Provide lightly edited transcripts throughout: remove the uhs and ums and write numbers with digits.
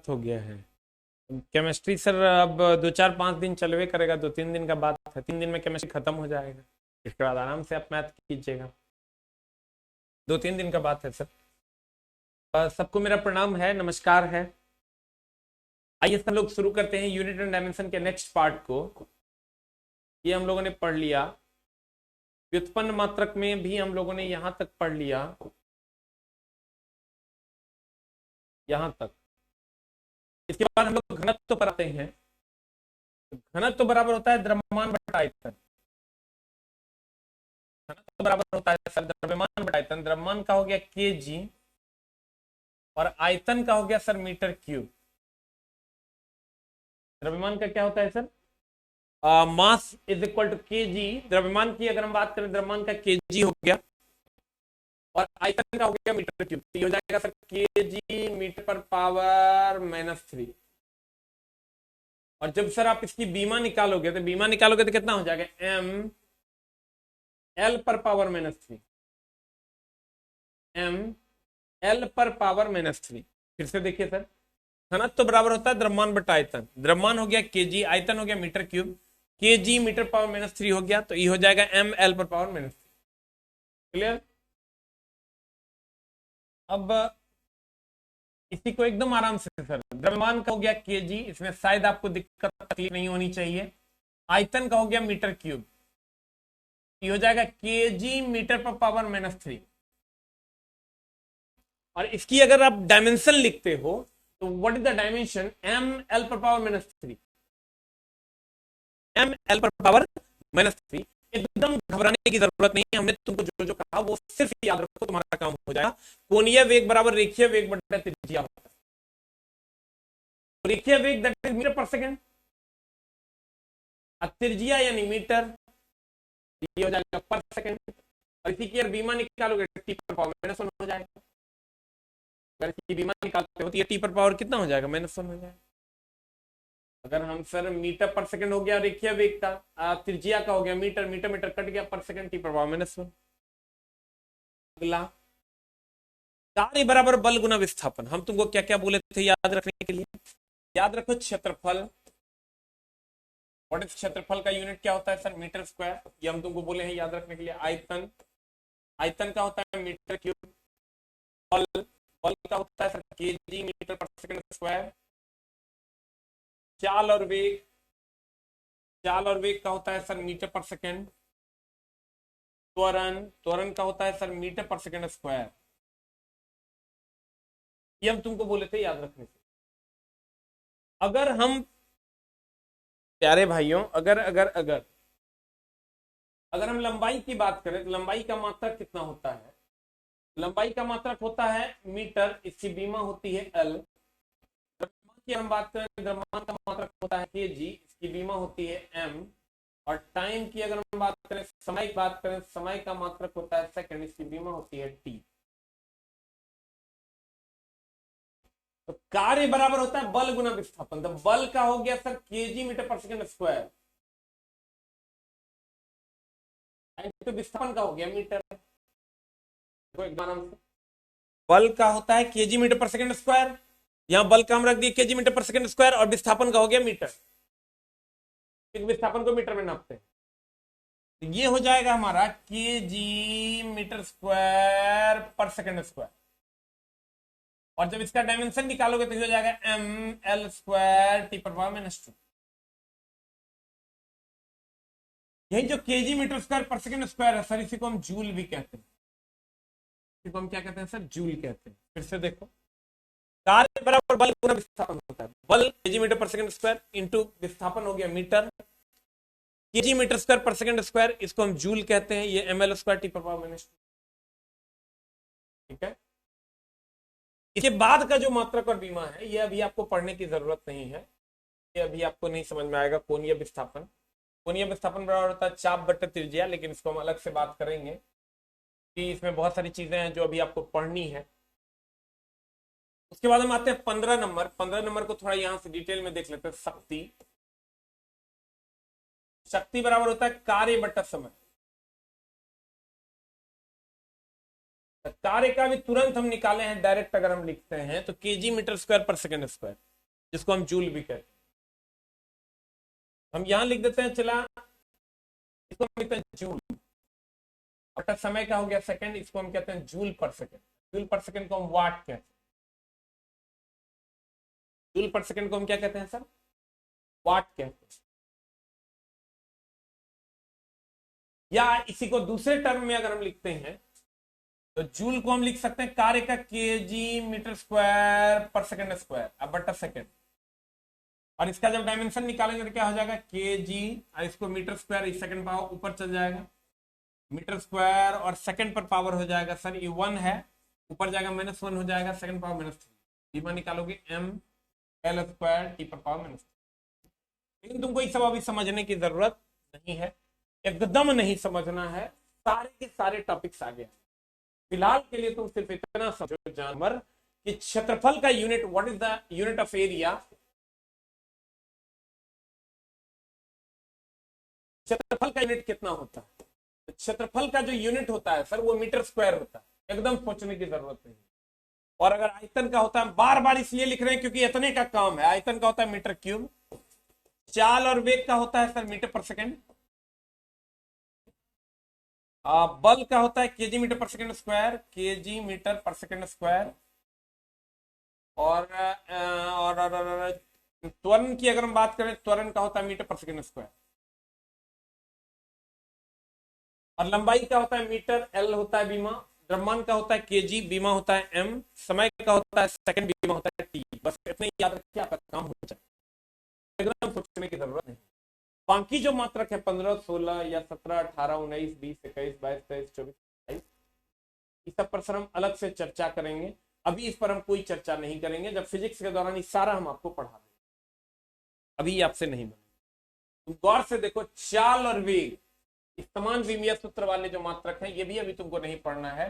हो गया है। केमिस्ट्री सर अब 2-4-5 दिन चलवे करेगा, 2-3 दिन का बात है, 3 दिन में केमिस्ट्री खत्म हो जाएगा, इसके बाद आराम से आप मैथ कीजिएगा। 2-3 दिन का बात है सर। सबको मेरा प्रणाम है, नमस्कार है। आइए सब लोग शुरू करते हैं यूनिट एंड डायमेंशन के नेक्स्ट पार्ट को। ये हम लोगों ने पढ़ लिया, व्युत्पन्न मात्रक में भी हम लोगों ने यहां तक पढ़ लिया, यहां तक। इसके बाद हम लोग घनत्व पर आते हैं। घनत्व बराबर होता है द्रव्यमान बटा आयतन। घनत्व बराबर होता है सर द्रव्यमान बटा आयतन। द्रव्यमान का हो गया केजी और आयतन का हो गया सर मीटर क्यूब। द्रव्यमान का क्या होता है sir? Mass is equal to kg. द्रव्यमान की अगर हम बात करें, द्रव्यमान का केजी हो गया और आयतन का हो गया मीटर क्यूब। तो ये हो जाएगा सर केजी मीटर पर पावर -3। और जब सर आप इसकी बीमा निकालोगे तो कितना हो जाएगा? एम एल पर पावर -3। एम एल पर पावर -3। फिर से देखिए सर, घनत्व तो बराबर होता है द्रव्यमान बटा आयतन। द्रव्यमान हो गया केजी, आयतन हो गया metre cube. KG metre power -3 हो गया, तो ये हो जाएगा एम एल पर पावर -3। क्लियर? अब इसी को एकदम आराम से सर, द्रव्यमान का हो गया केजी, इसमें शायद आपको दिक्कत तकलीफ नहीं होनी चाहिए। आयतन का हो गया मीटर क्यूब, ये हो जाएगा केजी मीटर पर पावर -3। और इसकी अगर आप डायमेंशन लिखते हो तो what is the dimension? M L पर पावर -3। एम एल पर पावर -3। एकदम घबराने की जरूरत नहीं है, हमने तुमको जो जो कहा वो सिर्फ याद रखो, तुम्हारा काम हो जाएगा। कोणीय वेग बराबर रेखीय वेग बटा त्रिज्या होता है। रेखीय वेग दैट इज मीटर पर सेकंड, त्रिज्या यानी मीटर, ये हो जाएगा पर सेकंड। और इसी की अगर बीमा निकालोगे टी पर पावर -1 हो जाएगा। अगर इसकी बीमा निकालते हो तो ये टी पर पावर कितना हो जाएगा? -1 हो जाएगा। अगर हम सर मीटर पर सेकंड हो गया रेखीय वेग का, त्रिज्या का हो गया मीटर, मीटर मीटर कट गया, पर सेकंड टी पर पावर -1। अगला कार्य बराबर बल गुना विस्थापन। हम तुमको क्या क्या बोले थे याद रखने के लिए? याद रखो क्षेत्रफल। व्हाट इज क्षेत्रफल का यूनिट क्या होता है सर? Metre square. ये हम तुमको बोले हैं याद रखने के लिए। आयतन, आयतन का होता है मीटर क्यूब। बल, बल का होता है सर केजी मीटर पर सेकंड स्क्वायर। चाल और वेग, चाल और वेग का होता है सर मीटर पर सेकंड। त्वरण, त्वरण का होता है सर मीटर पर सेकंड स्क्वायर। ये हम तुमको बोले थे याद रखने से। अगर हम प्यारे भाइयों, अगर अगर अगर अगर हम लंबाई की बात करें तो लंबाई का मात्रक कितना होता है? लंबाई का मात्रक होता है मीटर, इसकी बीमा होती है एल। द्रव्यमान की हम बात करें, द्रव्यमान का मात्रक होता है केजी, इसकी बीमा होती है एम। और टाइम की अगर हम बात करें, समय की बात करें, समय का मात्रक होता है सेकंड, इसकी बीमा होती है टी। तो कार्य बराबर होता है बल गुना विस्थापन। तो बल का हो गया सर केजी मीटर पर सेकंड स्क्वायर, तो विस्थापन का हो गया मीटर। देखो एक बार हम, बल का होता है केजी मीटर पर सेकंड स्क्वायर, यहां बल का हम रख दिए केजी मीटर पर सेकंड स्क्वायर, और विस्थापन का हो गया मीटर। विस्थापन को मीटर में नापते हैं, तो ये हो जाएगा हमारा केजी मीटर स्क्वायर पर सेकंड स्क्वायर। और जब इसका डायमेंशन निकालोगे तो ये हो जाएगा एम एल स्क्वायर टी पर पावर -2। यही जो केजी मीटर स्क्वायर पर सेकंड स्क्वायर है सर, इसी को हम जूल भी कहते हैं। इसी को हम क्या कहते हैं सर? जूल कहते हैं। फिर से देखो, कार्य बराबर बल गुना विस्थापन होता है। बल केजी मीटर पर सेकंड स्क्वायर इंटू विस्थापन हो गया मीटर, केजी मीटर स्क्वायर पर सेकंड स्क्वायर, इसको हम जूल कहते हैं। ये एम एल स्क्वायर टी पर पावर -2। ठीक है। इसके बाद का जो मात्रक और बीमा है, ये अभी आपको पढ़ने की जरूरत नहीं है, ये अभी आपको नहीं समझ में आएगा। कोणीय विस्थापन, कोणीय विस्थापन बराबर होता है चाप बटे त्रिज्या, लेकिन इसको हम अलग से बात करेंगे कि इसमें बहुत सारी चीजें हैं जो अभी आपको पढ़नी है। उसके बाद हम आते हैं 15 नंबर। 15 नंबर को थोड़ा यहां से डिटेल में देख लेते हैं। शक्ति, शक्ति बराबर होता है कार्य बटा समय। कार्य का भी तुरंत हम निकाले हैं डायरेक्ट, अगर हम लिखते हैं तो केजी मीटर स्क्वायर पर सेकंड स्क्वायर। जिसको हम जूल भी कहते हैं। हम यहां लिख देते हैं, चला इसको हम लिखते हैं जूल, और समय का हो गया सेकंड, इसको हम कहते हैं जूल पर सेकंड। जूल पर सेकंड को हम वाट कहते हैं। जूल पर सेकंड को हम क्या कहते हैं सर? वाट कहते हैं। या इसी को दूसरे टर्म में अगर हम लिखते हैं तो जूल को हम लिख सकते हैं कार्य का केजी मीटर स्क्वायर पर सेकंड स्क्वायर अब बटा सेकंड, और इसका जब डायमेंशन निकालेंगे तो क्या हो जाएगा? केजी, और इसको मीटर स्क्वायर, इस सेकंड पावर ऊपर चल जाएगा, मीटर स्क्वायर और सेकंड पर पावर हो जाएगा सर, ये 1 है, ऊपर जाएगा -1 हो जाएगा, सेकंड पावर -3, बीमा निकालोगे m l स्क्वायर टी पर पावर -3। लेकिन तुमको ये सब अभी समझने की जरूरत नहीं है, एकदम नहीं समझना है, सारे के सारे टॉपिक्स आ गए। फिलहाल के लिए तुम सिर्फ इतना समझो जानवर कि क्षेत्रफल का unit, what is the unit of area, क्षेत्रफल का यूनिट कितना होता है? क्षेत्रफल का जो यूनिट होता है सर वो मीटर स्क्वायर होता है, एकदम सोचने की जरूरत नहीं। और अगर आयतन का होता है, बार बार इसलिए लिख रहे हैं क्योंकि इतने का काम है, आयतन का होता है मीटर क्यूब, चाल और वेग का होता है सर मीटर पर सेकंड, बल का होता है केजी मीटर पर सेकंड स्क्वायर, केजी मीटर पर सेकंड स्क्वायर, और त्वरण की अगर हम बात करें, त्वरण का होता है मीटर पर सेकंड स्क्वायर, और लंबाई का होता है मीटर, एल होता है बीमा, द्रव्यमान का होता है केजी, बीमा होता है एम, समय का होता है सेकंड, बीमा होता है टी। बस इतने याद रखिए, आपका काम हो जाए, एकदम सोचने की जरूरत नहीं। बाकी जो मात्रक है 15, 16 या 17, 18, 19, 20, 21, 22, 23, 24, 28, इस सब पर सर हम अलग से चर्चा करेंगे। अभी इस पर हम कोई चर्चा नहीं करेंगे, जब फिजिक्स के दौरान ये सारा हम आपको पढ़ा देंगे, अभी आपसे नहीं बनेगा। तुम गौर से देखो, चाल और वेग, समान विमीय सूत्र वाले जो मात्रक हैं, ये भी अभी तुमको नहीं पढ़ना है,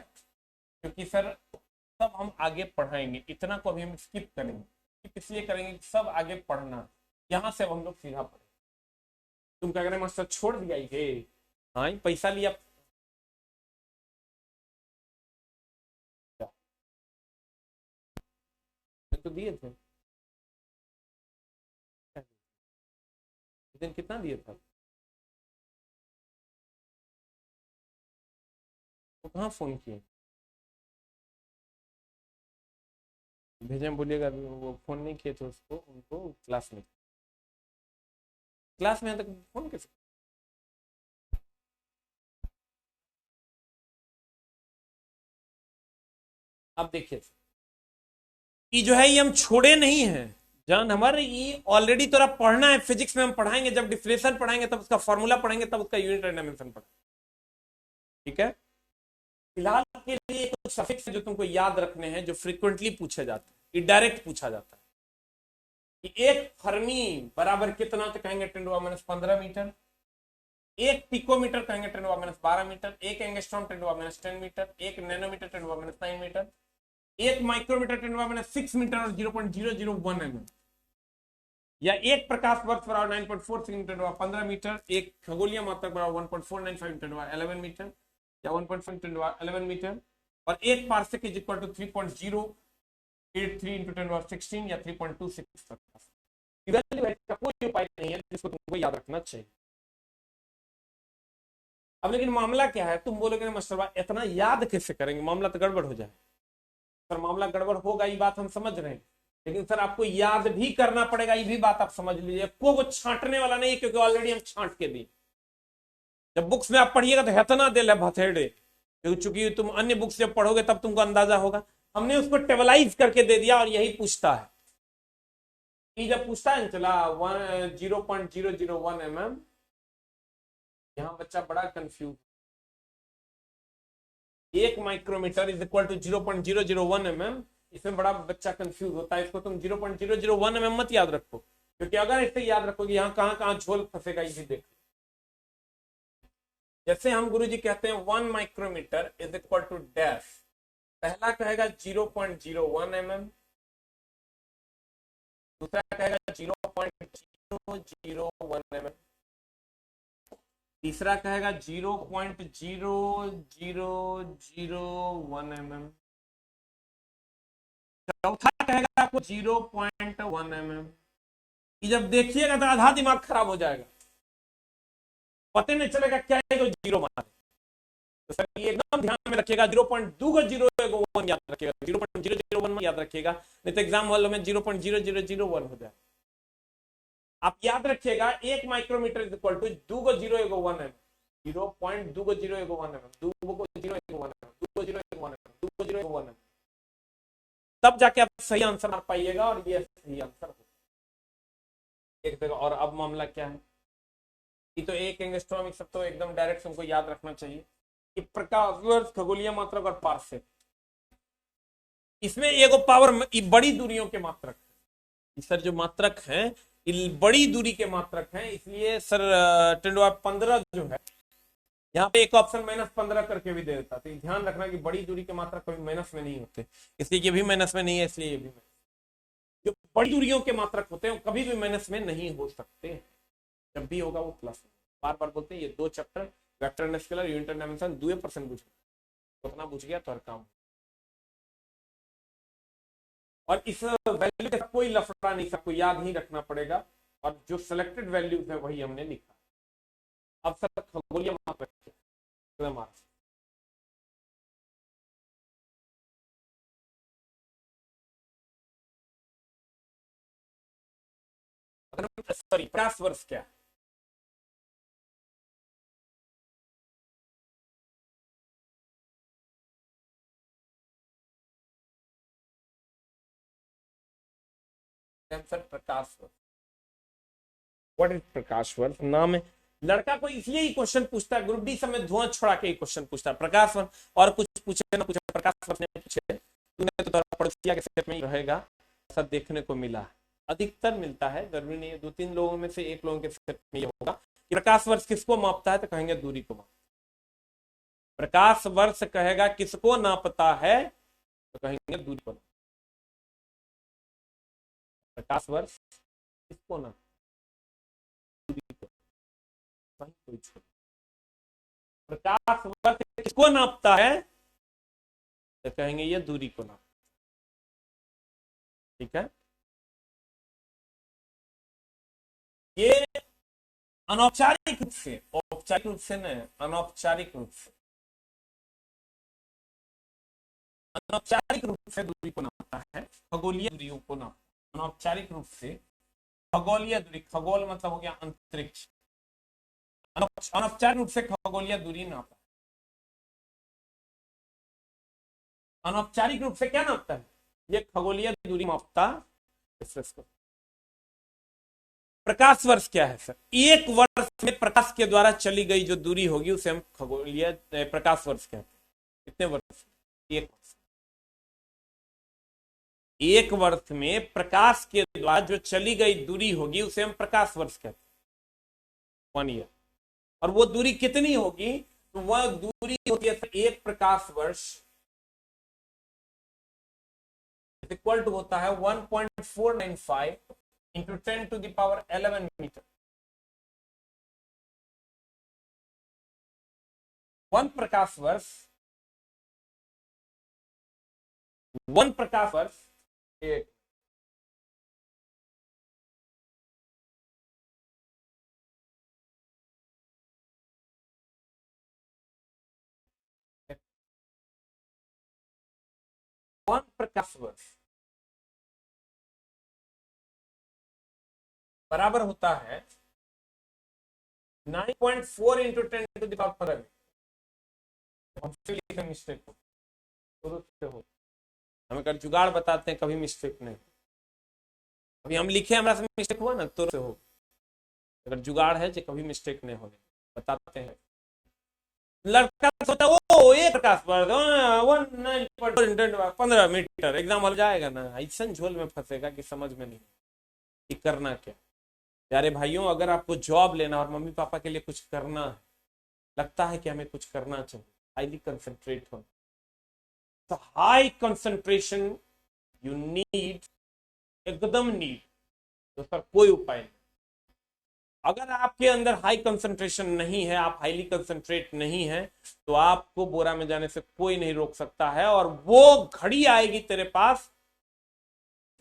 क्योंकि सर सब हम आगे पढ़ाएंगे, इतना को अभी हम स्किप करेंगे। इसलिए करेंगे सब आगे पढ़ना, यहां से हम लोग सीधा पढ़ेंगे। तुम क्या करें मास्टर, छोड़ दिया ये, हाँ पैसा लिया, तो दिए थे दिन, कितना दिए था तो कहाँ फोन किए? भेजे बोलिएगा, वो फोन नहीं किए थे उसको, उनको क्लास में तक फोन कैसे? अब देखिए, ये जो है ये हम छोड़े नहीं है जान, हमारे ये ऑलरेडी तोरा पढ़ना है, फिजिक्स में हम पढ़ाएंगे, जब डिफरेंशियल पढ़ाएंगे तब उसका फॉर्मूला पढ़ेंगे, तब उसका यूनिट एंड डायमेंशन पढ़ेंगे, ठीक है? फिलहाल के लिए कुछ सफिक्स जो तुमको याद रखने हैं, जो फ्रीक्वेंटली पूछे जाते हैं, ये डायरेक्ट पूछा जाता है कि एक फर्मी बराबर कितना, तो कहेंगे 10⁻15 मीटर, एक पिकोमीटर कहेंगे 10⁻12 मीटर, एक एंगस्ट्रॉम 10⁻10 मीटर, एक नैनोमीटर 10⁻9 मीटर, एक माइक्रोमीटर 10⁻6 मीटर और 0.001 mm, या एक प्रकाश वर्ष बराबर 9.46 मीटर 15 मीटर, एक खगोलीय मात्रक बराबर 1.495 मीटर 11 मीटर या 1.5 मीटर 11 मीटर, और एक parsec is equal to 3.083 into 10⁻16 या 3.26 प्रकाश। इवैल्यूएट का कोई उपाय नहीं है जिसको तुमको याद रखना चाहिए। अब लेकिन मामला क्या है, तुम बोलोगे मास्टर इतना याद कैसे करेंगे, मामला तो गड़बड़ हो जाए। सर मामला गड़बड़ होगा, ये बात हम समझ रहे हैं, लेकिन सर आपको याद भी करना पड़ेगा, ये भी बात आप समझ लीजिए। को वो छांटने वाला नहीं, क्योंकि ऑलरेडी हम छांट के दी। जब बुक्स में आप पढ़िएगा तो हेतना दिल है भथेड़े, क्योंकि चूंकि तुम अन्य बुक्स जब पढ़ोगे तब तुमको अंदाजा होगा। हमने उसको टेबलाइज करके दे दिया, और यही पूछता है, ये जब पूछता है चला 0.001 mm, यहां बच्चा बड़ा कंफ्यूज, एक micrometre is equal to 0.001 mm, इसमें बड़ा बच्चा कंफ्यूज होता है। इसको तुम 0.001 mm मत याद रखो, क्योंकि अगर इसे याद रखोगे यहाँ कहां कहां झोल फंसेगा, ये देख। जैसे हम गुरुजी कहते हैं 1 micrometre is equal to dash, पहला कहेगा 0.01 mm, दूसरा कहेगा 0.001 mm, तीसरा कहेगा 0.0001 mm, चौथा कहेगा आपको 0.1 mm। जब देखिएगा तो आधा दिमाग खराब हो जाएगा, पता नहीं चलेगा क्या है, तो जीरो माने। तो सर ये एकदम ध्यान में रखिएगा, 0.201 याद रखिएगा, 0.001 याद रखिएगा, नहीं तो एग्जाम हॉल में 0.00001 हो जाए। आप याद रखिएगा 1 micrometre is equal to 2.001 mm, 0.2.001 mm, 2.001 mm, 2.001 mm, 2.001 mm, तब जाके आप सही आंसर मार पाइएगा और ये सही आंसर हो। और अब मामला क्या है, ये तो एक एंगस्ट्रॉम सब तो एकदम डायरेक्ट हमको याद रखना चाहिए कि प्रकाश वर्ष, खगोलीय मात्रक और पार्सेक, इसमें एगो पावर बड़ी दूरियों के मात्रक है। सर जो मात्रक है बड़ी दूरी के मात्रक हैं, इसलिए सर 10⁻15 जो है यहाँ पे एक ऑप्शन -15 करके भी दे देता, तो ध्यान रखना कि बड़ी दूरी के मात्रक कभी माइनस में नहीं होते, इसलिए ये भी माइनस में नहीं है, इसलिए ये भी जो बड़ी दूरियों के मात्रक होते हैं कभी भी माइनस में नहीं हो सकते, जब भी होगा वो प्लस। बार बार बोलते हैं ये 2 chapter vector and scalar unit and dimension 2% बुझ गया, उतना बुझ गया तो हर काम। और इस वैल्यू के कोई लफड़ा नहीं, सबको याद ही रखना पड़ेगा, और जो सिलेक्टेड वैल्यूज है वही हमने लिखा। अब सर खगोलीय मात्रक सॉरी प्रकाश वर्ष क्या है? प्रकाश वर्ष, व्हाट इज प्रकाश वर्ष? नाम है लड़का को इसलिए ही क्वेश्चन पूछता है, ग्रुप डी समय धुआं छोड़ा के क्वेश्चन पूछता है प्रकाश वर्ष, और कुछ पूछे ना पूछे प्रकाश वर्ष ने पूछे, तूने तो पड़ोसिया के सेट में रहेगा, ऐसा देखने को मिला, अधिकतर मिलता है, जरूरी नहीं है, 2-3 लोगों में से एक लोगों के सेट में ये होगा कि प्रकाश वर्ष किसको मापता है, तो कहेंगे दूरी को मापता। प्रकाश वर्ष कहेगा किसको नापता है, तो कहेंगे दूरी को। प्रकाश वर्ष किसको नापता, प्रकाश वर्ष किसको नापता है, तो कहेंगे ये दूरी को नापता। ठीक है, ये अनौपचारिक रूप से, औपचारिक रूप से नहीं, अनौपचारिक रूप से, अनौपचारिक रूप से दूरी को नापता है, खगोलीय दूरियों को नापता है। अनौपचारिक रूप से खगोलीय दूरी, खगोल मतलब हो गया अंतरिक्ष, अनौपचारिक रूप से खगोलीय दूरी नापता है। अनौपचारिक रूप से क्या नापता है, ये खगोलीय दूरी मापता है। प्रकाश वर्ष क्या है सर? एक वर्ष में प्रकाश के द्वारा चली गई जो दूरी होगी उसे हम खगोलीय प्रकाश वर्ष कहते हैं। कितने वर्ष? एक वर्ष। एक वर्ष में प्रकाश के द्वारा जो चली गई दूरी होगी उसे हम प्रकाश वर्ष कहते हैं, 1 ईयर। और वो दूरी कितनी होगी, तो वह दूरी होती है एक प्रकाश वर्ष इक्वल टू होता है 1.495 इंटू 10⁻11 मीटर। 1 प्रकाश वर्ष, 1 प्रकाश वर्ष एक, वन प्रकाश वर्ष बराबर होता है 9.4 इंटू 10⁻15। हमसे लिखा मिस्टेक हो, हम अगर जुगाड़ बताते हैं कभी मिस्टेक नहीं, अभी हम लिखे हमारा से मिस्टेक हुआ ना तो से हो, अगर जुगाड़ है जो कभी मिस्टेक नहीं होने बताते हैं। लड़का सोचा वो एक प्रकाश वर्ष 15 मीटर, एग्जाम हो जाएगा ना, ऐसा झोल में फंसेगा कि समझ में नहीं कि करना क्या। प्यारे भाइयों, अगर आपको जॉब लेना और मम्मी पापा के लिए कुछ करना है, लगता है कि हमें कुछ करना चाहिए, हाईली कंसंट्रेट हो, तो हाई कंसंट्रेशन यू नीड, एकदम नीड, तो सर कोई उपाय नहीं। अगर आपके अंदर हाई कंसंट्रेशन नहीं है, आप हाईली कंसंट्रेट नहीं है, तो आपको बोरा में जाने से कोई नहीं रोक सकता है, और वो घड़ी आएगी तेरे पास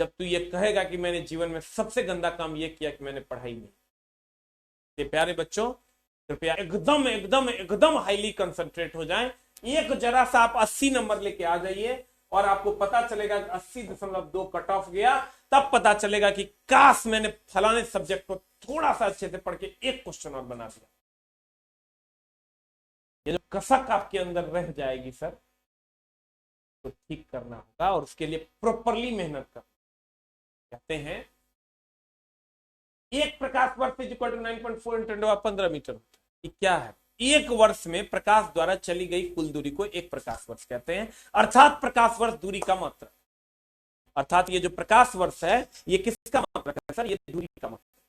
जब तू ये कहेगा कि मैंने जीवन में सबसे गंदा काम ये किया कि मैंने पढ़ाई नहीं। ये प्यारे बच्चों, कृपया एकदम एकदम एकदम हाईली कंसंट्रेट हो जाएं। एक जरा सा आप 80 नंबर लेके आ जाइए और आपको पता चलेगा कि 80.2 कट ऑफ गया, तब पता चलेगा कि काश मैंने फलाने सब्जेक्ट को थोड़ा सा अच्छे से पढ़ के एक क्वेश्चन और बना दिया। ये जो कसक आपके अंदर रह जाएगी सर, तो ठीक करना होगा और उसके लिए प्रॉपरली मेहनत करना। कहते हैं एक प्रकाश वर्ष इज इक्वल टू 9.4 × 15 मीटर। क्या है? एक वर्ष में प्रकाश द्वारा चली गई कुल दूरी को एक प्रकाश वर्ष कहते हैं, अर्थात प्रकाश वर्ष दूरी का मात्रक। अर्थात ये जो प्रकाश वर्ष है ये किसका मात्रक है सर? ये दूरी का मात्रक।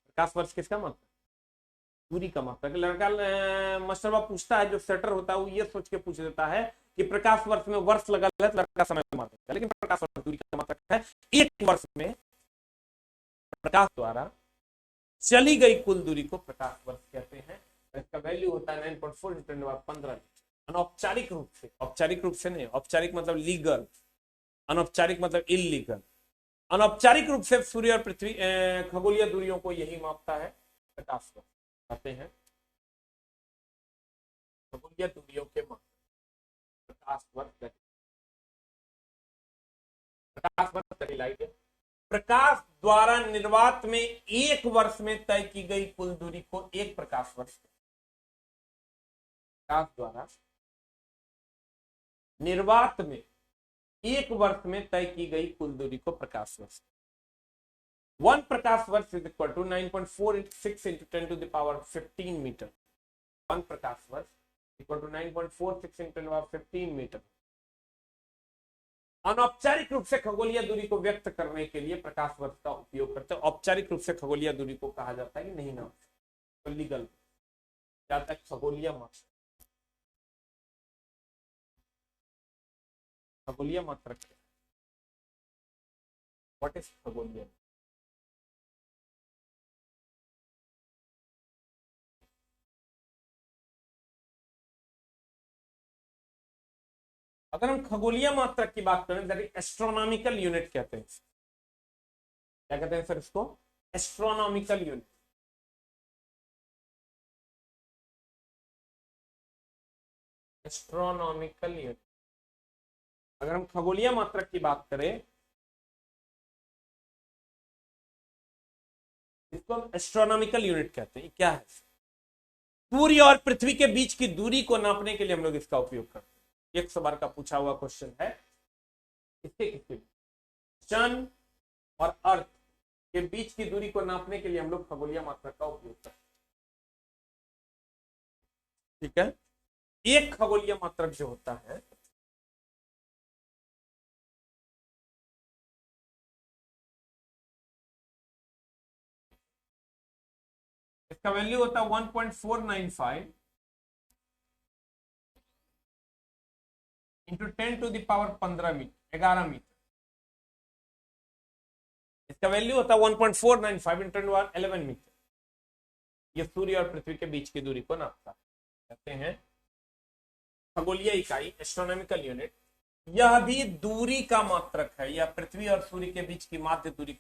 प्रकाश वर्ष किसका मात्रक? दूरी का मात्रक। लड़का मास्टरबा पूछता है, जो सेटर होता है वो ये सोच के पूछ देता है कि प्रकाश वर्ष में वर्ष लगा है तो लड़का समय मात्रक है, लेकिन प्रकाश वर्ष दूरी का मात्रक है। एक वर्ष में प्रकाश द्वारा चली गई कुल दूरी को प्रकाश वर्ष कहते हैं। इसका वैल्यू होता है 9.4 × 10⁻15। अनौपचारिक रूप से, औपचारिक रूप से नहीं, औपचारिक मतलब लीगल, अनौपचारिक मतलब इलीगल। अनौपचारिक रूप से सूर्य और पृथ्वी खगोलीय दूरियों को यही मापता है प्रकाश वर्ष कहते हैं। खगोलीय दूरियों के माप प्रकाश वर्ष। प्रकाश वर्ष लाइट है। प्रकाश द्वारा निर्वात में एक वर्ष में तय की गई कुल दूरी को एक प्रकाश वर्ष। प्रकाश द्वारा निर्वात में एक वर्ष में तय की गई कुल दूरी को प्रकाश वर्ष। 1 प्रकाश वर्ष इज इक्वल टू 9.46 × 10⁻15 मीटर। 1 प्रकाश वर्ष इक्वल टू 9.46 × 10⁻15 मीटर। अनौपचारिक रूप से खगोलीय दूरी को व्यक्त करने के लिए प्रकाश वर्ष का उपयोग करते हैं। औपचारिक रूप से खगोलीय दूरी को कहा जाता है कि नहीं ना, तो लीगल जाता है खगोलीय मात्रक। खगोलीय मात्रक व्हाट इज खगोलीय? अगर हम खगोलीय मात्रक की बात करें, दैट इज एस्ट्रोनॉमिकल यूनिट कहते हैं। क्या कहते हैं सर इसको? Astronomical unit. Astronomical unit. अगर हम खगोलीय मात्रक की बात करें, इसको हम एस्ट्रोनॉमिकल यूनिट कहते हैं। क्या है? सूर्य और पृथ्वी के बीच की दूरी को नापने के लिए हम लोग इसका उपयोग करते हैं। 100 बार का पूछा हुआ क्वेश्चन है। किसके सन और अर्थ के बीच की दूरी को नापने के लिए हम लोग खगोलीय मात्रक का उपयोग करते हैं। ठीक है। एक खगोलीय मात्रक जो होता है इसका वैल्यू होता है 1.495 इंटू 10⁻15 मीटर, 11 मीटर। इसका वैल्यू होता है 1.495 इंटू 11 मीटर। ये सूर्य और पृथ्वी के बीच की दूरी को नापता है। कहते हैं खगोलीय इकाई, एस्ट्रोनॉमिकल यूनिट। यह भी दूरी का मात्रक है। यह पृथ्वी और सूर्य के बीच की माध्य दूरी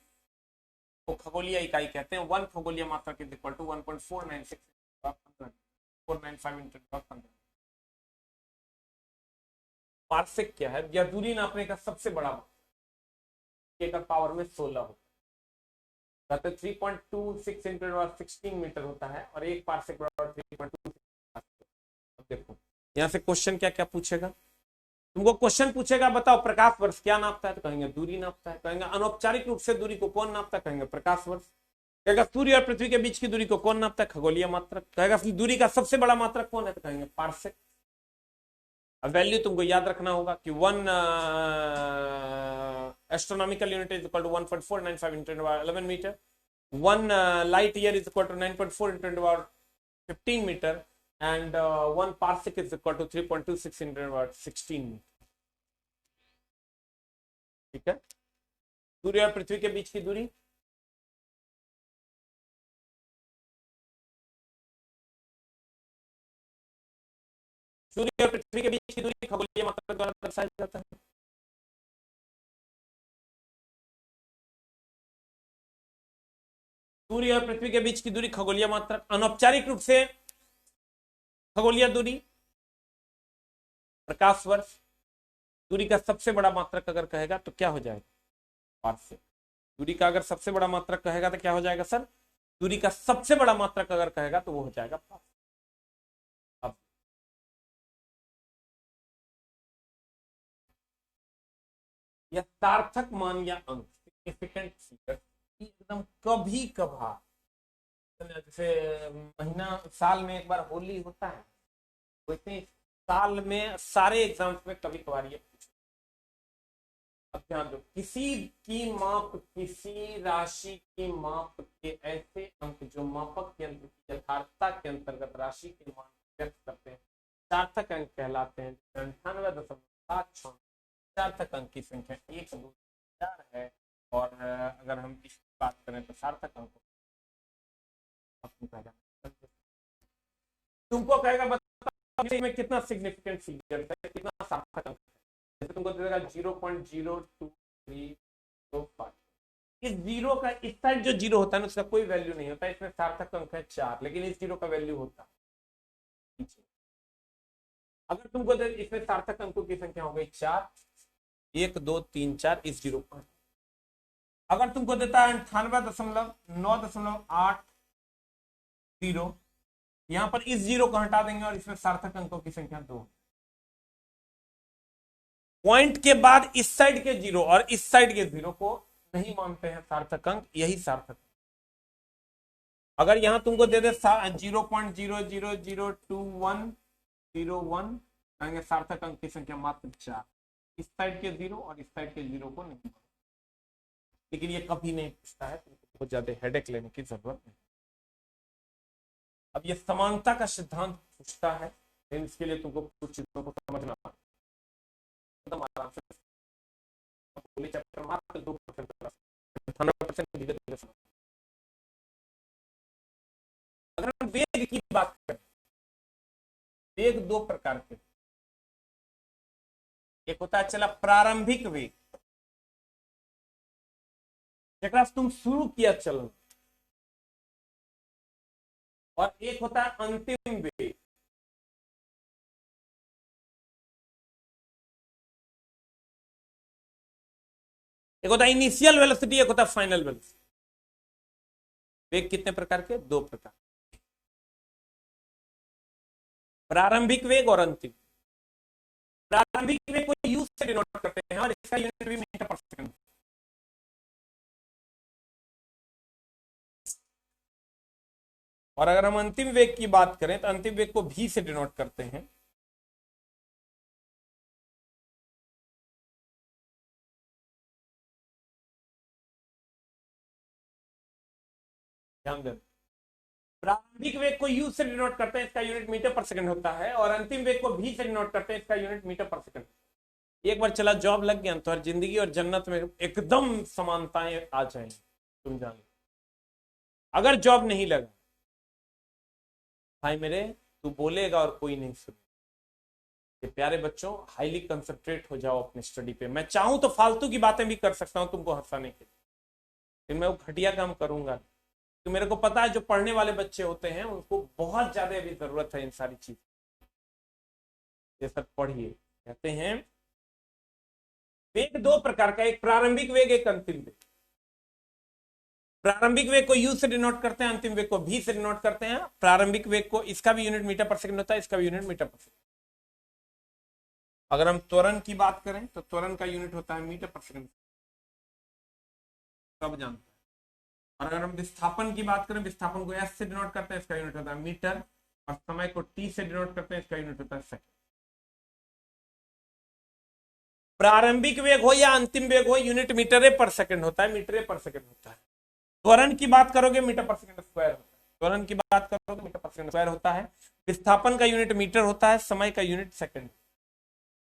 को खगोलीय इकाई कहते हैं। 1 खगोलीय मात्रक is equal to 1.496 495 into 15। Parsec क्या है? यह दूरी नापने का सबसे बड़ा मात्रक, का पावर में 16 होता है। 3.26 इंटू 16 मीटर होता है और एक पार्सेक बराबर 3.26। देखो यहां से क्वेश्चन क्या क्या पूछेगा तुमको। क्वेश्चन पूछेगा बताओ प्रकाश वर्ष क्या नापता है, तो कहेंगे दूरी नापता है। कहेंगे अनौपचारिक रूप से दूरी को कौन नापता है, कहेंगे प्रकाश वर्ष। कहेगा सूर्य और पृथ्वी के बीच की दूरी को कौन नापता है, खगोलीय मात्रक। कहेगा दूरी का सबसे बड़ा मात्रक कौन है, तो कहेंगे पार्सेक। अब वैल्यू तुमको याद रखना होगा कि 1 astronomical unit is equal to 1.495 into 11 metre. 1 light year is equal to 9.4 into 15 metre and 1 parsec is equal to 3.26 into 16 metre. ठीक है। सूर्य और पृथ्वी के बीच की दूरी सूर्य और पृथ्वी के बीच की दूरी खगोलीय मात्रक द्वारा दर्शाया जाता है। सूर्य और पृथ्वी के बीच की दूरी खगोलीय मात्रक, अनौपचारिक रूप से खगोलीय दूरी प्रकाश वर्ष। दूरी का सबसे बड़ा मात्रक अगर कहेगा तो क्या हो जाएगा? पारसे। दूरी का अगर सबसे बड़ा मात्रक कहेगा तो क्या हो जाएगा सर? दूरी का सबसे बड़ा मात्रक अगर कहेगा तो वो हो जाएगा पारसे। अब यह सार्थक मान या अंक, सिग्निफिकेंट फिगर, एकदम कभी कभार, जैसे महीना साल में एक बार होली होता है, वैसे साल में सारे एग्जाम्स में कभी कभार ये पूछो। अब ध्यान दो, किसी की माप, किसी राशि की माप के ऐसे अंक जो मापक के यंत्र की यथार्थता के अंतर्गत राशि के मान व्यक्त करते हैं सार्थक अंक कहलाते हैं। 98.76 सार्थक अंक की संख्या 1 2 4 है। और अगर हम इसकी बात करें तो सार्थक अंक तुमको कहेगा बताओ में कितना सिग्निफिकेंट फिगर है, कितना सार्थक अंक है। जैसे तुमको देगा 0.02345। इस जीरो का इस साइड जो जीरो होता है ना उसका कोई वैल्यू नहीं होता, इसमें सार्थक अंक है 4, लेकिन इस जीरो का वैल्यू होता है। अगर तुमको दे इसमें सार्थक अंकों की संख्या हो गई 4, 1 2 3 4 इस जीरो पर। अगर तुमको देता है 98.980, यहां पर इस जीरो को हटा देंगे और इसमें सार्थक अंकों की संख्या 2। पॉइंट के बाद इस साइड के जीरो और इस साइड के जीरो को नहीं मानते हैं सार्थक अंक, यही सार्थक। अगर यहां तुमको दे दे 0.0002101 कहेंगे सार्थक अंक की संख्या मात्र 4। इस साइड के जीरो और इस साइड के जीरो को नहीं, लेकिन ये कभी नहीं पूछता है, बहुत ज्यादा हेडेक लेने की जरूरत नहीं। अब ये समानता का सिद्धांत पूछता है, लेकिन इसके लिए तुमको कुछ चीजों को समझना एकदम आराम से। चैप्टर मात्र 2%, 98% धीरे-धीरे। अगर हम वेग की बात करें, वेग दो प्रकार के, एक होता है चला प्रारंभिक वेग, जरा तुम शुरू किया चलना, और एक होता है अंतिम वेग। एक होता है इनिशियल वेलोसिटी, एक होता है फाइनल वेलोसिटी। वेग कितने प्रकार के? दो प्रकार, प्रारंभिक वेग और अंतिम। प्रारंभिक वेग को यू से डिनोट करते हैं और इसका यूनिट भी मीटर पर सेकंड। और अगर हम अंतिम वेग की बात करें तो अंतिम वेग को भी से डिनोट करते हैं। ध्यान दें, प्रारंभिक वेग को यू से डिनोट करते हैं, इसका यूनिट मीटर पर सेकंड होता है, और अंतिम वेग को भी से डिनोट करते हैं, इसका यूनिट मीटर पर सेकंड। एक बार चला जॉब लग गया तो हर जिंदगी और जन्नत में एकदम समानताएं आ जाएंगी, तुम जान। अगर जॉब नहीं लगा भाई मेरे, तू बोलेगा और कोई नहीं सुने। प्यारे बच्चों, हाईली कंसंट्रेट हो जाओ अपने स्टडी पे। मैं चाहूं तो फालतू की बातें भी कर सकता हूं तुमको हंसाने के लिए, लेकिन मैं वो घटिया काम करूंगा। तो मेरे को पता है जो पढ़ने वाले बच्चे होते हैं उनको बहुत ज्यादा अभी जरूरत है इन सारी चीज। ये सब पढ़िए। कहते हैं वेग दो प्रकार का, एक प्रारंभिक वेग, एक अंतिम वेग। प्रारंभिक वेग को यू से डिनोट करते हैं, अंतिम वेग को भी से डिनोट करते हैं। प्रारंभिक वेग को इसका भी यूनिट मीटर पर सेकंड होता है, इसका भी यूनिट मीटर पर सेकंड। अगर हम त्वरण की बात करें तो त्वरण का यूनिट होता है मीटर पर सेकंड, सब जानते हैं। और अगर हम विस्थापन की बात करें, विस्थापन को एस से डिनोट करते हैं, इसका यूनिट होता है मीटर। और समय को टी से डिनोट करते हैं, इसका यूनिट होता है सेकंड। प्रारंभिक वेग हो या अंतिम वेग हो, यूनिट मीटर पर सेकंड होता है, मीटर पर सेकंड होता है। त्वरण की बात करोगे मीटर पर सेकंड स्क्वायर होता है, त्वरण की बात करोगे मीटर पर सेकंड स्क्वायर होता है। विस्थापन का यूनिट मीटर होता है, समय का यूनिट सेकंड।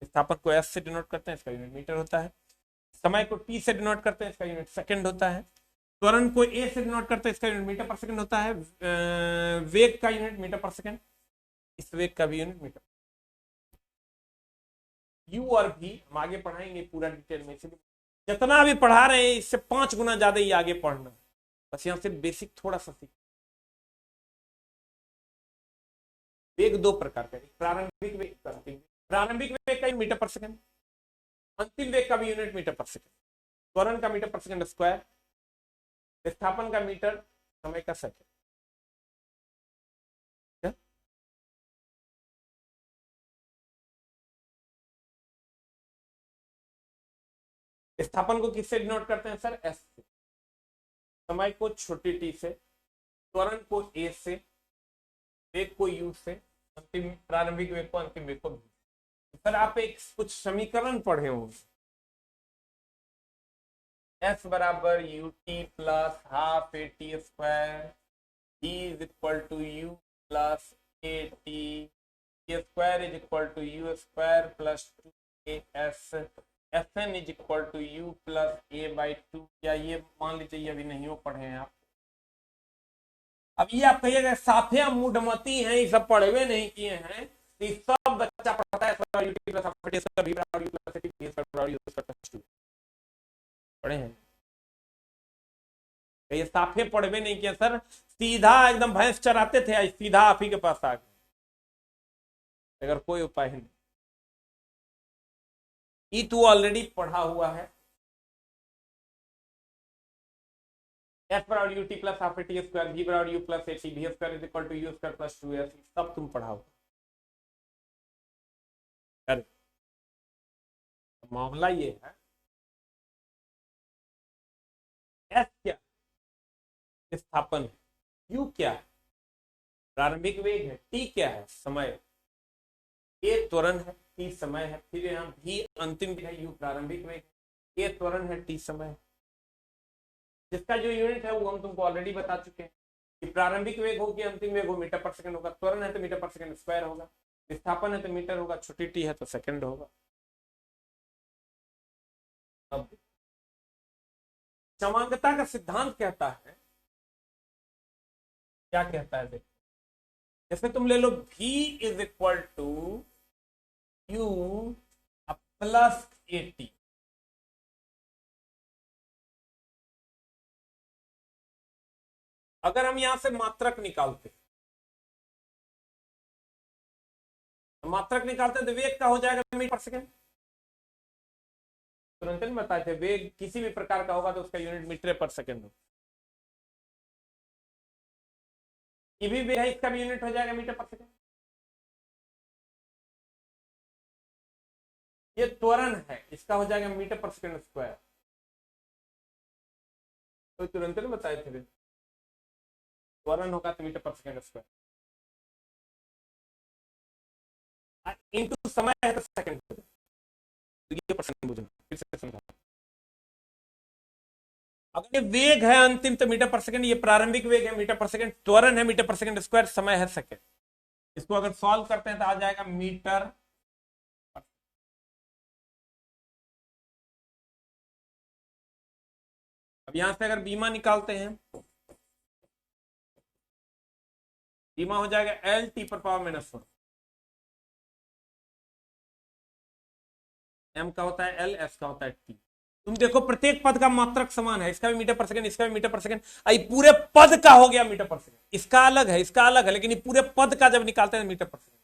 विस्थापन को एस से डिनोट करते हैं, इसका यूनिट मीटर होता है। समय को टी से डिनोट करते हैं, इसका यूनिट सेकंड होता है। त्वरण को ए से डिनोट करते हैं, इसका यूनिट मीटर पर सेकंड होता है। वेग का यूनिट मीटर पर सेकंड, इस वेग का भी यूनिट मीटर। यू और भी हम आगे पढ़ाएंगे पूरा डिटेल में, जितना भी पढ़ा रहे हैं इससे 5 गुना ज्यादा ही आगे पढ़ना। बस यहाँ से बेसिक थोड़ा सा सीख। वेग दो प्रकार का, प्रारंभिक वेग, अंतिम वेग। प्रारंभिक वेग का मीटर पर सेकंड, अंतिम वेग का भी यूनिट मीटर पर सेकंड। त्वरण का मीटर पर सेकंड स्क्वायर, विस्थापन का मीटर, समय का सेकंड। विस्थापन को किससे डिनोट करते हैं सर? एस से। समय को छोटी टी से, त्वरण को ए से, वेग को यू से, अंतिम प्रारंभिक वेग को अंतिम वेग को बी। सर आप एक कुछ समीकरण पढ़े होंगे, एस बराबर U T plus half A T square, E is equal to U plus A T, A square is equal to U square plus 2as, Fn is equal to U plus a/2। या ये मान लीजिए ये अभी नहीं हो पढ़े हैं आप। अब ये आप कहिएगा साफे मूढ़मती हैं, ये सब पढ़े हुए नहीं किए हैं, तो सब बच्चा पढ़ता है पढ़े हैं। ये साफे पढ़े हुए नहीं किए सर, सीधा एकदम भैंस चराते थे, सीधा आप ही के पास आ गए, अगर कोई उपाय नहीं। ई तो ऑलरेडी पढ़ा हुआ है, एफ बराबर U T plus half A T square, V बराबर U plus A T, V square is equal to U square plus 2s, सब तुम पढ़ा हुआ। मामला ये है, एस क्या विस्थापन है, यू क्या है प्रारंभिक वेग है, टी क्या है समय, ए त्वरण है, टी समय है, फिर यहाँ भी अंतिम है, यू प्रारंभिक वेग, ए त्वरण है, टी समय है। जिसका जो यूनिट है वो हम तुमको ऑलरेडी बता चुके हैं कि प्रारंभिक वेग हो कि अंतिम वेग हो मीटर पर सेकंड होगा, त्वरण है तो मीटर पर सेकंड स्क्वायर होगा, विस्थापन है तो मीटर होगा, छोटी टी है तो सेकंड होगा। अब समांगता का सिद्धांत कहता है, क्या कहता है देखो, जैसे तुम ले लो v is equal to U plus A T, अगर हम यहां से मात्रक निकालते, मात्रक निकालते तो वेग का हो जाएगा मीटर पर सेकंड। तुरंत नहीं बताए थे, वेग किसी भी प्रकार का होगा तो उसका यूनिट मीटर पर सेकंड हो। ये भी वेग है, इसका भी यूनिट हो जाएगा मीटर पर सेकंड। ये त्वरण है, इसका हो जाएगा मीटर पर सेकंड स्क्वायर। तो तुरंत नहीं बताए थे, त्वरण होगा तो मीटर पर सेकंड स्क्वायर, इनटू समय है तो सेकंड, तो ये परसेंट बुझना, फिर से समझा। अगर ये वेग है अंतिम तो मीटर पर सेकंड, ये प्रारंभिक वेग है मीटर पर सेकंड, त्वरण है मीटर पर सेकंड स्क्वायर, समय है सेकंड। इसको अगर सॉल्व करते हैं तो आ जाएगा मीटर। अब यहां से अगर बीमा निकालते हैं, बीमा हो जाएगा एल टी पर पावर -1, एम का होता है एल, एस का होता है टी। तुम देखो प्रत्येक पद का मात्रक समान है, इसका भी मीटर पर सेकंड, इसका भी मीटर पर सेकंड, पूरे पद का हो गया मीटर पर सेकंड, इसका अलग है, इसका अलग है, लेकिन ये पूरे पद का जब निकालते हैं मीटर पर सेकंड।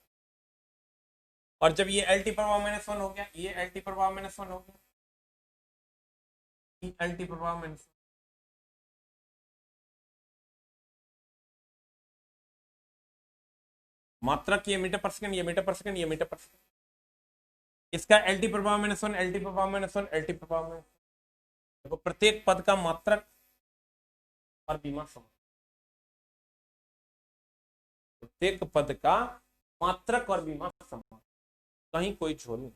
और जब ये एल टी पर पावर -1 हो गया, ये एल टी पर पावर -1 हो गया, एल टी पर पावर -1, मात्रक ये मीटर पर सेकंड, ये मीटर पर सेकंड, ये मीटर पर सेकंड, इसका एल टी पर पावर -1, एल टी पर पावर -1, एल टी पर पावर -1। देखो प्रत्येक पद का मात्रक और बीमा समान, प्रत्येक पद का मात्रक और बीमा समान, कहीं कोई झोल नहीं।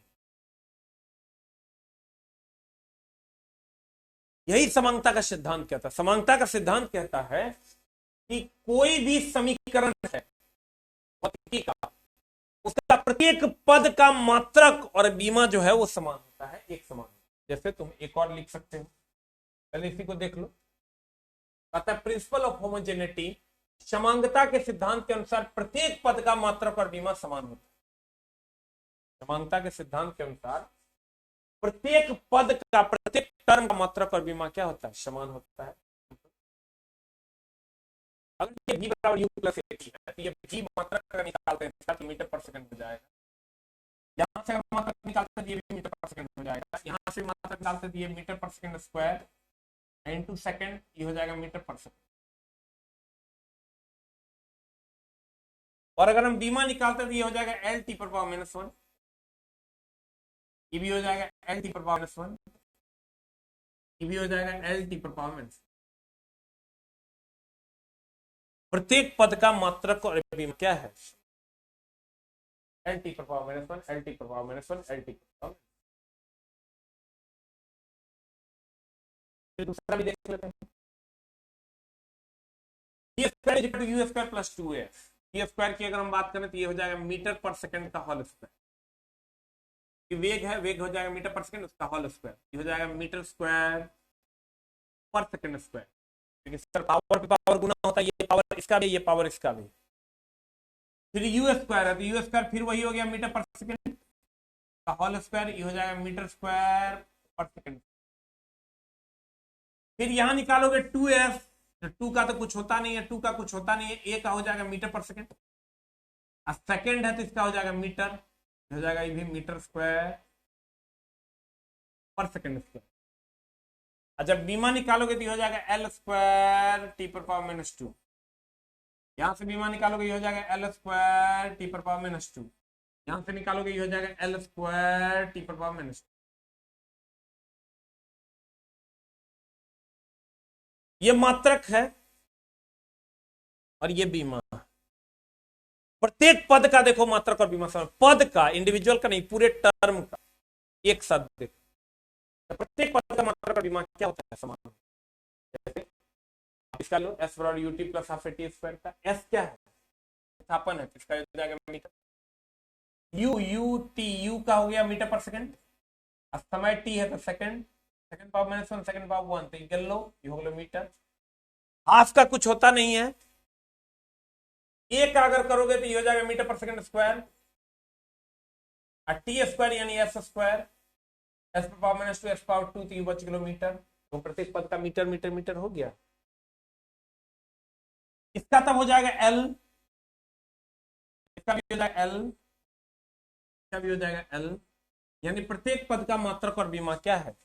यही समानता का सिद्धांत कहता है। समानता का सिद्धांत कहता है कि कोई भी समीकरण है का, उसका प्रत्येक पद का मात्रक और बीमा जो है वो समान होता है, एक समान। जैसे तुम एक और लिख सकते हो, पहले इसी को देख लो, कहता है प्रिंसिपल ऑफ होमोजेनिटी, समांगता के सिद्धांत के अनुसार प्रत्येक पद का मात्रक और बीमा समान होता है। समानता के सिद्धांत के अनुसार प्रत्येक पद का, प्रत्येक टर्म का मात्रक और बीमा क्या होता है? समान होता है। अगर ये v बराबर u प्लस ए टी है तो ये v मात्रक अगर निकालते हैं इसका तो मीटर पर सेकंड हो जाएगा। यहाँ से अगर मात्रक निकालते हैं ये भी मीटर पर सेकंड हो जाएगा। यहाँ से मात्रक निकालते हैं ये मीटर पर सेकंड स्क्वायर इनटू सेकंड, ये हो जाएगा मीटर पर सेकंड। और अगर हम बीमा निकालते हैं तो ये हो जाएगा एल टी पर पावर माइनस 1, ये भी हो जाएगा एल टी पर पावर माइनस 1, ये भी हो जाएगा एल टी पर पावर माइनस। प्रत्येक पद का मात्रक और बीमा क्या है? एल टी पर पावर माइनस 1, एल टी पर पावर माइनस 1, एल टी पर पावर। दूसरा भी देख लेते हैं। ये square is equal to U square plus 2a। ये स्क्वायर की अगर हम बात करें तो ये हो जाएगा मीटर पर सेकंड का होल स्क्वायर। वेग है, वेग हो जाएगा मीटर पर सेकंड, उसका होल स्क्वायर, ये हो जाएगा मीटर स्क्वायर पर सेकंड स्क्वायर। क्योंकि सर पावर पे पावर गुना होता है, ये पावर इसका भी, ये पावर इसका भी। फिर यू स्क्वायर है तो यू स्क्वायर फिर वही हो गया मीटर पर सेकंड का होल स्क्वायर, ये हो जाएगा मीटर स्क्वायर पर सेकंड। फिर यहां निकालोगे 2s, तो 2 का तो कुछ होता नहीं है, 2 का कुछ होता नहीं है, ए का हो जाएगा मीटर पर सेकंड, सेकंड है तो इसका हो जाएगा मीटर, हो जाएगा ये भी मीटर स्क्वायर पर सेकंड स्क्वायर। और जब बीमा निकालोगे तो ये हो जाएगा एल स्क्वायर टी पर पावर माइनस 2। यहां से बीमा निकालोगे ये हो जाएगा एल स्क्वायर टी पर पावर माइनस 2, यहां से निकालोगे ये हो जाएगा एल स्क्वायर टी पर पावर माइनस 2। ये मात्रक है और ये बीमा। प्रत्येक पद का देखो मात्रक और बीमा समान, पद का, इंडिविजुअल का नहीं, पूरे टर्म का एक साथ देखो। प्रत्येक पद का मात्रक और बीमा क्या होता है? समान। जैसे इसका लो एस बराबर U T plus half A T square का, एस क्या है? विस्थापन है, इसका हो जाएगा metre. U U T, U का हो गया मीटर पर सेकंड, समय टी है तो second, second power minus 1, second power 1, तो ये लो, ये हो गया मीटर। हाफ का कुछ होता नहीं है, एक का अगर करोगे तो ये हो जाएगा मीटर पर सेकंड स्क्वायर, टी स्क्वायर यानी एस स्क्वायर, एस पर पावर माइनस 2, एस पावर 2, तो ये बच किलोमीटर। तो प्रत्येक पद का मीटर मीटर मीटर हो गया। इसका तब हो जाएगा एल, इसका भी हो जाएगा एल, इसका भी हो जाएगा एल, यानी प्रत्येक पद का मात्रक और बीमा क्या है?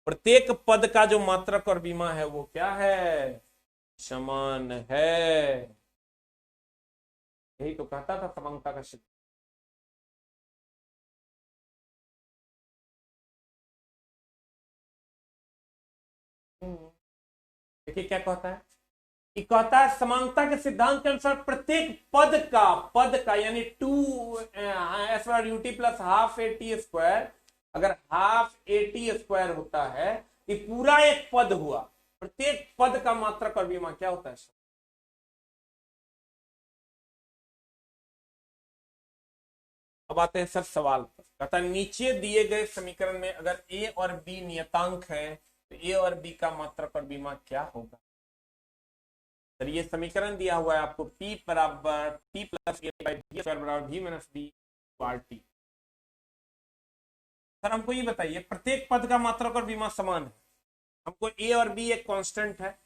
प्रत्येक पद का जो मात्रक और बीमा है वो क्या है? समान है। यही तो कहता था समानता का सिद्धांत। देखिए क्या कहता है, कि कहता है समानता के सिद्धांत के अनुसार प्रत्येक पद का यानी 2 S bar UT plus half A T square, अगर हाफ ए टी स्क्वायर होता है ये पूरा एक पद हुआ, प्रत्येक पद का मात्रक और बीमा क्या होता है? अब आते हैं सर सवाल पर। कहता है नीचे दिए गए समीकरण में अगर ए और बी नियतांक है तो ए और बी का मात्रक और बीमा क्या होगा? सर ये समीकरण दिया हुआ है आपको, P बराबर P plus A by B square बराबर v माइनस बी बार टी। सर हमको ये बताइए प्रत्येक पद का मात्रक और बीमा समान है, हमको ए और बी एक कांस्टेंट है,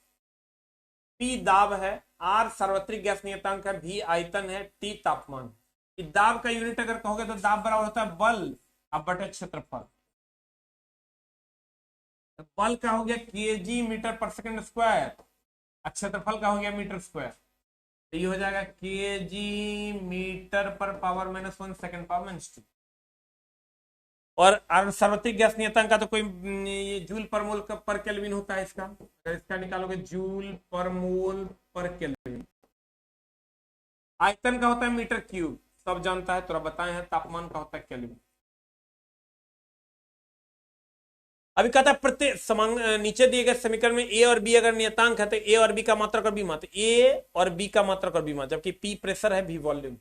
P दाब है, R सार्वत्रिक गैस नियतांक है, V आयतन है, T तापमान। दाब का यूनिट अगर कहोगे तो दाब बराबर होता है बल अब बटे क्षेत्रफल। बल का हो गया केजी मीटर पर सेकंड स्क्वायर, क्षेत्रफल का हो गया मीटर स्क्वायर, तो ये हो जाएगा केजी मीटर पर power minus 1 second power minus 2। और सार्वत्रिक गैस नियतांक का तो कोई जूल पर मोल पर केल्विन होता है, इसका अगर इसका निकालोगे जूल पर मोल पर केल्विन। आयतन का होता है मीटर क्यूब, सब जानता है, थोड़ा बताए हैं। तापमान का होता है केल्विन। अभी कहता है प्रत्येक नीचे दिए गए समीकरण में ए और बी अगर नियतांक है तो ए और बी का मात्रक और बीमा, तो ए और बी का मात्रक और बीमा, जबकि पी प्रेशर है, भी वॉल्यूम।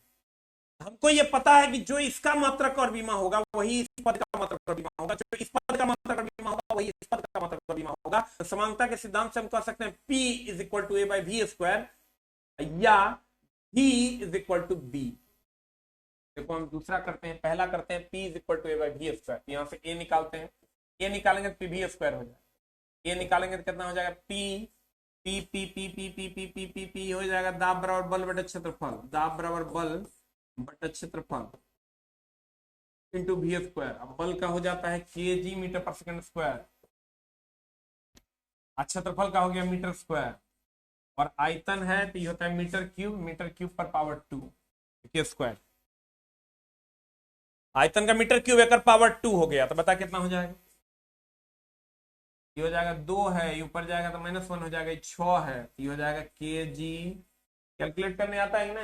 हमको ये पता है कि जो इसका मात्रक और बीमा होगा वही इस पद का मात्रक और बीमा होगा, जो इस पद का मात्रक और बीमा होगा वही इस पद का मात्रक और बीमा होगा। तो समानता के सिद्धांत से हम कह सकते हैं P is equal to A by V square या V is equal to B. देखो हम दूसरा करते हैं, पहला करते हैं P is equal to A by V square, यहां से ए निकालते हैं, ए निकालेंगे तो पी वी स्क्वायर हो जाएगा, ए निकालेंगे तो कितना हो जाएगा P P P P P P P P P P हो जाएगा दाब बराबर बल बटे क्षेत्रफल, दाब बराबर बल बटे क्षेत्रफल इंटू वी स्क्वायर। अब बल का हो जाता है केजी मीटर पर सेकंड स्क्वायर, क्षेत्रफल का हो गया मीटर स्क्वायर, और आयतन है तो ये होता है मीटर क्यूब पर पावर 2 के स्क्वायर। आयतन का मीटर क्यूब एकर पावर 2 हो गया, तो बता कितना हो जाएगा? ये हो जाएगा 2 है, ये ऊपर जाएगा तो -1 हो जाएगा, 6 है, ये हो जाएगा केजी। कैलकुलेट करने आता है ना,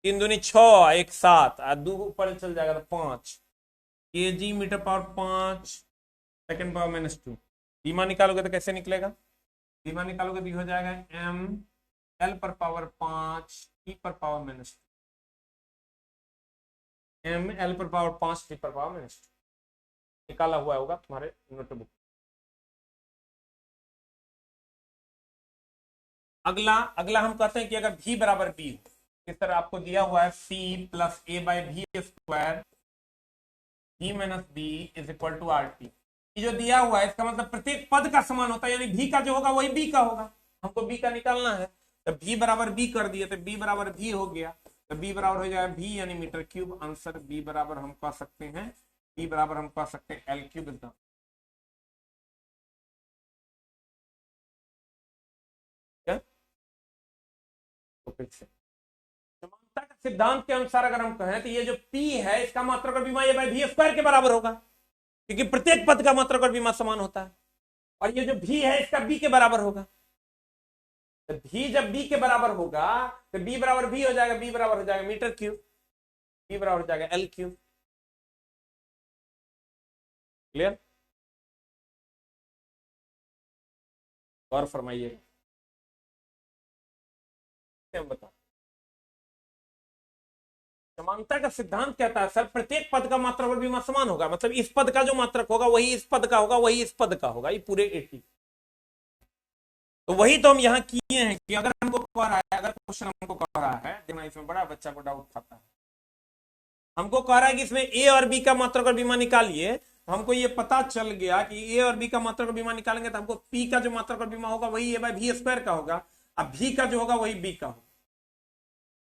3 दूनी 6, 1 7, 2 ऊपर चल जाएगा तो 5 KG metre power 5 second power -2। बीमा निकालोगे तो कैसे निकलेगा? बीमा निकालोगे तो हो जाएगा m l पर पावर 5 t पर पावर -2, m l पर पावर 5 t पर पावर -2 निकाला हुआ होगा तुम्हारे नोटबुक। अगला हम कहते हैं कि अगर v बराबर b, इस तरह आपको दिया हुआ है c plus a by V square v minus b is equal to RT। ये जो दिया हुआ है इसका मतलब प्रत्येक पद का समान होता है, यानी v का जो होगा वही b का होगा। हमको b का निकालना है, तो v बराबर b कर दिए तो b बराबर v हो गया, तो b बराबर हो जाएगा v यानी मीटर क्यूब। आंसर b बराबर हम कह सकते हैं, b बराबर हम कह सकते हैं l क्यूब एकदम। समानता का सिद्धांत के अनुसार अगर हम कहें तो ये जो p है इसका मात्रक और विमा ये बाई वी स्क्वायर के बराबर होगा, क्योंकि प्रत्येक पद का मात्रक और विमा समान होता है। और ये जो v है इसका b के बराबर होगा, तो v जब b के बराबर होगा तो b बराबर v हो जाएगा, b बराबर हो जाएगा मीटर क्यूब, b बराबर हो जाएगा l क्यूब। क्लियर? और फरमाइए, बता। समानता का सिद्धांत कहता है सर प्रत्येक पद का मात्रक और विमा समान होगा, मतलब इस पद का जो मात्रक होगा वही इस पद का होगा, वही इस पद का होगा, ये पूरे 80। तो वही तो हम यहाँ किए हैं कि अगर हमको कह रहा है, अगर क्वेश्चन हमको कह रहा है, देखना इसमें बड़ा बच्चा को डाउट खाता है, हमको कह रहा है कि इसमें ए और बी का मात्रक और विमा निकालिए, तो हमको ये पता चल गया कि ए और बी का मात्रक और विमा निकालेंगे तो हमको पी का जो मात्रक और विमा होगा वही ए बाई वी स्क्वायर का होगा, अब भी का जो होगा वही बी का होगा।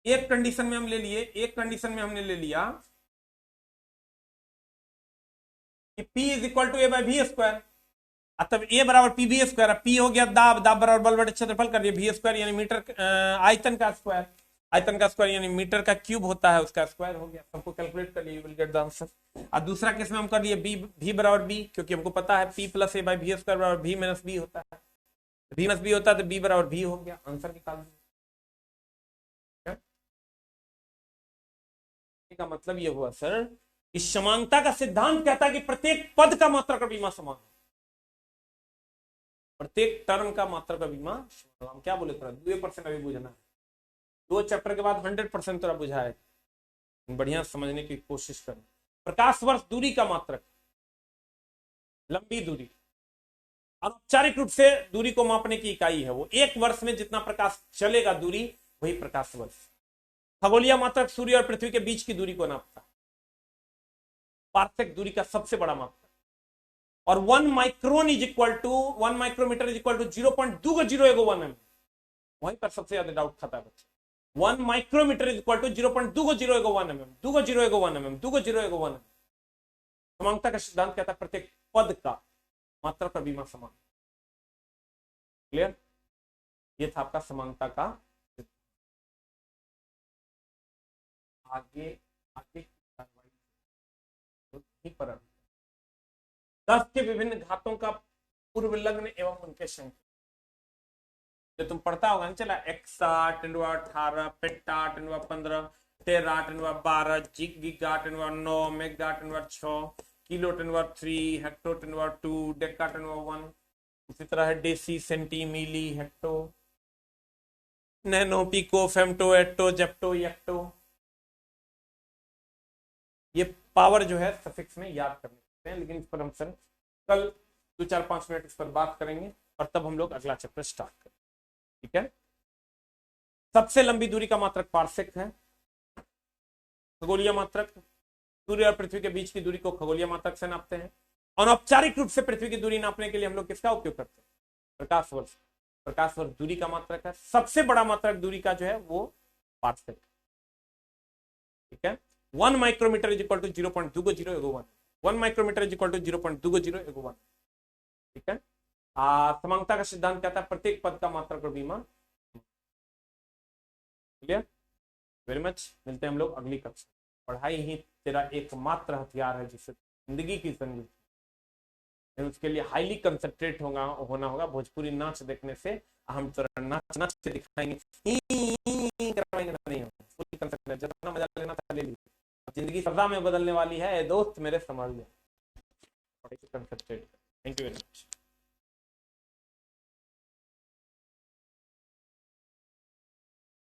एक कंडीशन में हम ले लिए, एक कंडीशन में हमने ले लिया कि P is equal to A by V square, तब ए बराबर पी वी स्क्वायर, पी हो गया दाब, दाब बराबर बल बटे क्षेत्रफल कर दिया, वी स्क्वायर यानी मीटर आयतन का स्क्वायर, आयतन का स्क्वायर यानी मीटर का क्यूब होता है उसका स्क्वायर हो गया। हमको कैलकुलेट कर लिए, you will get the answer. और दूसरा केस में हम कर लिए बी, भी बराबर बी, क्योंकि हमको पता है P plus A by V square बराबर वी माइनस बी होता है, वी माइनस बी होता है तो बी बराबर बी हो गया, आंसर निकाल दिया। का मतलब ये हुआ सर कि समानता का सिद्धांत कहता है कि प्रत्येक पद का मात्रक और विमा समान है, प्रत्येक टर्म का मात्रक और विमा। हम क्या बोले, थोड़ा 2% अभी बुझना है, 2 चैप्टर के बाद 100% थोड़ा बुझा है, बढ़िया समझने की कोशिश करें। प्रकाश वर्ष दूरी का मात्रक, लंबी दूरी, अनौपचारिक रूप से दूरी को मापने की इकाई है वो, 1 वर्ष में जितना प्रकाश चलेगा दूरी वही प्रकाश वर्ष। खगोलीय मात्रक सूर्य और पृथ्वी के बीच की दूरी को नापता है, पार्थिक दूरी का सबसे बड़ा मात्रक। और 1 micron is equal to 1 micrometre is equal to 0.201 mm, वहीं पर सबसे ज्यादा डाउट खाता है बच्चे। 1 micrometre is equal to 0.201 mm, 201 mm, 201 mm। समानता का सिद्धांत कहता है प्रत्येक पद का मात्रक और विमा समान। क्लियर? ये था आपका समानता का। आगे आगे पर 10 के विभिन्न घातों का पूर्व लग्न एवं उनके संख्या जो तुम पढ़ता होगा ना, चला exa 18 peta 15 tera 12 giga 9 mega 6 kilo 3 hecto 2 deca 1। इसी तरह है deci centi milli hecto nano pico femto atto zepto yocto. ये पावर जो है सफिक्स में याद करने हैं, लेकिन इस पर हम सर कल 2-4-5 मिनट इस पर बात करेंगे और तब हम लोग अगला चैप्टर स्टार्ट करेंगे। ठीक है? सबसे लंबी दूरी का मात्रक पार्सेक है। खगोलीय मात्रक, सूर्य और पृथ्वी के बीच की दूरी को खगोलीय मात्रक से नापते हैं। अनौपचारिक रूप से पृथ्वी की दूरी नापने के लिए हम लोग किसका उपयोग करते हैं? प्रकाश वर्ष। प्रकाश वर्ष दूरी का मात्रक है। सबसे बड़ा मात्रक दूरी का जो है वो पार्सेक, ठीक है। 1 micrometre is equal to 0.201, 1 micrometre is equal to 0.201, ठीक है। समांगता का सिद्धांत कहता है प्रत्येक पद का मात्रक और विमान। Clear, very much. मिलते हैं हम लोग अगली कक्षा। पढ़ाई ही तेरा एकमात्र हथियार है जिससे जिंदगी की संगीत, उसके लिए हाईली कंसंट्रेट होना होगा। भोजपुरी नाच देखने से हम तुरंत नाच से दिखाएंगे, नहीं फुल कंसंट्रेट, जितना मजा लेना था ले लीजिए। जिंदगी सजा में बदलने वाली है दोस्त मेरे, समझ ले। Concentrate. Thank you very much.